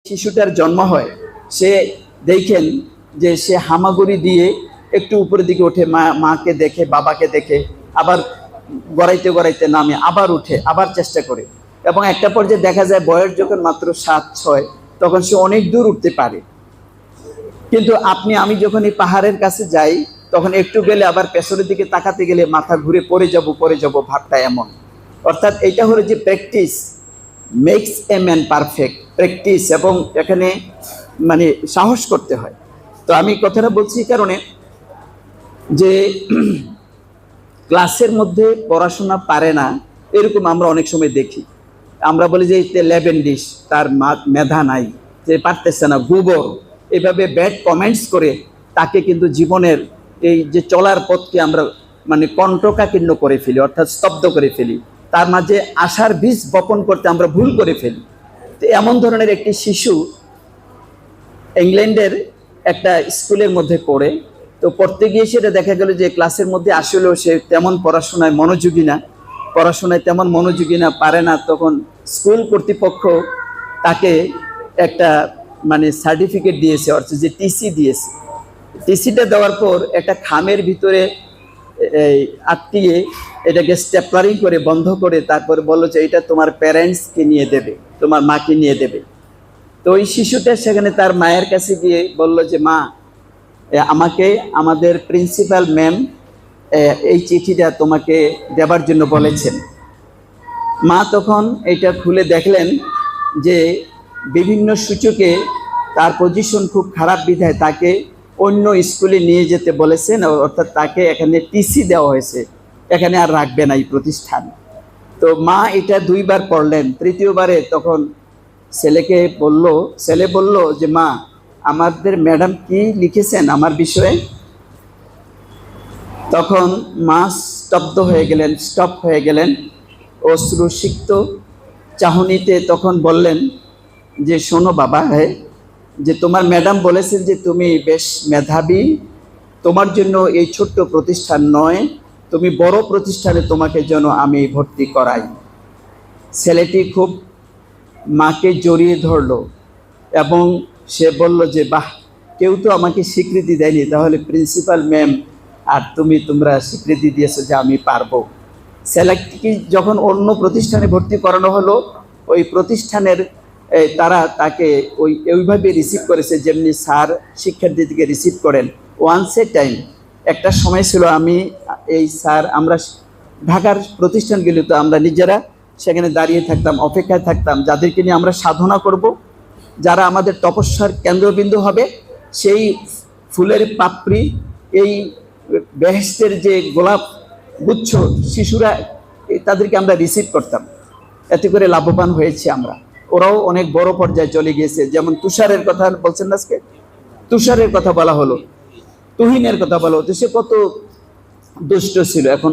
শিশুটার জন্ম হয়, সে দেখেন যে সে হামাগুড়ি দিয়ে একটু উপরের দিকে ওঠে, মাকে দেখে, বাবাকে দেখে, আবার গড়াইতে গড়াইতে নামে, আবার উঠে, আবার চেষ্টা করে, এবং একটা পর্যায়ে দেখা যায় বয়স যখন মাত্র 7-6 তখন সে অনেক দূর উঠতে পারে। কিন্তু আমি যখন এই পাহাড়ের কাছে যাই, তখন একটু গেলে আবার পেছনের দিকে তাকাতে গেলে মাথা ঘুরে পড়ে যাব ভাবটা এমন। অর্থাৎ এটা হলো যে practice makes a man perfect, practice, এবং এখানে মানে সাহস করতে হয়। তো আমি কথাটা বলছি কারণে যে ক্লাসের মধ্যে পড়াশোনা পারে না এরকম আমরা অনেক সময় দেখি। আমরা বলি যে লেবেন্ডিস, তার মেধা নাই, যে পারতেছে না, গোবর, এভাবে ব্যাড কমেন্টস করে তাকে কিন্তু জীবনের এই যে চলার পথকে আমরা মানে কণ্ঠকাকীর্ণ করে ফেলি, অর্থাৎ স্তব্ধ করে ফেলি, তার মাঝে আশার বীজ বপন করতে আমরা ভুল করে ফেলি। তো এমন ধরনের একটি শিশু ইংল্যান্ডের একটা স্কুলের মধ্যে পড়ে। তো পড়তে গিয়ে সেটা দেখা গেল যে ক্লাসের মধ্যে আসলেও সে তেমন পড়াশোনায় মনোযোগী না, পারে না। তখন স্কুল কর্তৃপক্ষ তাকে একটা মানে সার্টিফিকেট দিয়েছে, অর্থাৎ যে টিসি দিয়েছে। টিসিটা দেওয়ার পর একটা খামের ভিতরে আটকিয়ে এটাকে স্টেপলারিং করে বন্ধ করে তারপরে বললো যে এটা তোমার প্যারেন্টসকে নিয়ে দেবে, তোমার মাকে নিয়ে দেবে। তো ওই শিশুটা সেখানে তার মায়ের কাছে গিয়ে বলল যে মা, আমাকে আমাদের প্রিন্সিপাল ম্যাম এই চিঠিটা তোমাকে দেবার জন্য বলেছেন। মা তখন এটা খুলে দেখলেন যে বিভিন্ন সূচকে তার পজিশন খুব খারাপ বিধায় তাকে অন্য স্কুলে নিয়ে যেতে বলেছেন, অর্থাৎ তাকে এখানে টিসি দেওয়া হয়েছে, এখানে আর রাখবে না এই প্রতিষ্ঠান। তো মা এটা 2বার পড়লেন, তৃতীয়বারে তখন ছেলে বলল যে মা, আমাদের ম্যাডাম কি লিখেছেন আমার বিষয়ে? তখন মা স্টপ হয়ে গেলেন অশ্রুসিক্ত চাহনিতে। তখন বললেন যে শোনো বাবা, যে তোমার ম্যাডাম বলেছেন যে তুমি বেশ মেধাবী, তোমার জন্য এই ছোট্ট প্রতিষ্ঠান নয়, তুমি বড় প্রতিষ্ঠানে তোমাকে যেন আমি ভর্তি করাই। ছেলেটি খুব মাকে জড়িয়ে ধরলো এবং সে বলল যে বাহ, কেউ তো আমাকে স্বীকৃতি দেয়নি, তাহলে প্রিন্সিপাল ম্যাম আর তোমরা স্বীকৃতি দিয়েছো যে আমি পারবো। ছেলেটিকে যখন অন্য প্রতিষ্ঠানে ভর্তি করানো হলো, ওই প্রতিষ্ঠানের তারা তাকে ওইভাবে রিসিভ করেছে যেমনি স্যার শিক্ষার্থীদেরকে রিসিভ করেন। ওয়ান্স এ টাইম একটা সময় ছিল, আমরা ঢাকার প্রতিষ্ঠানগুলি তো আমরা নিজেরা সেখানে দাঁড়িয়ে থাকতাম, অপেক্ষায় থাকতাম যাদেরকে নিয়ে আমরা সাধনা করব, যারা আমাদের তপস্যার কেন্দ্রবিন্দু হবে, সেই ফুলের পাপড়ি, এই বেহেশতের যে গোলাপ গুচ্ছ শিশুরা, তাদেরকে আমরা রিসিভ করতাম। এতে করে লাভবান হয়েছি আমরা, ওরাও অনেক বড় পর্যায়ে চলে গিয়েছে। যেমন তুষারের কথা বলছেন, আজকে তুষারের কথা বলা হলো, তুহিনের কথা বলা হতো, সে কত দুষ্ট ছিল, এখন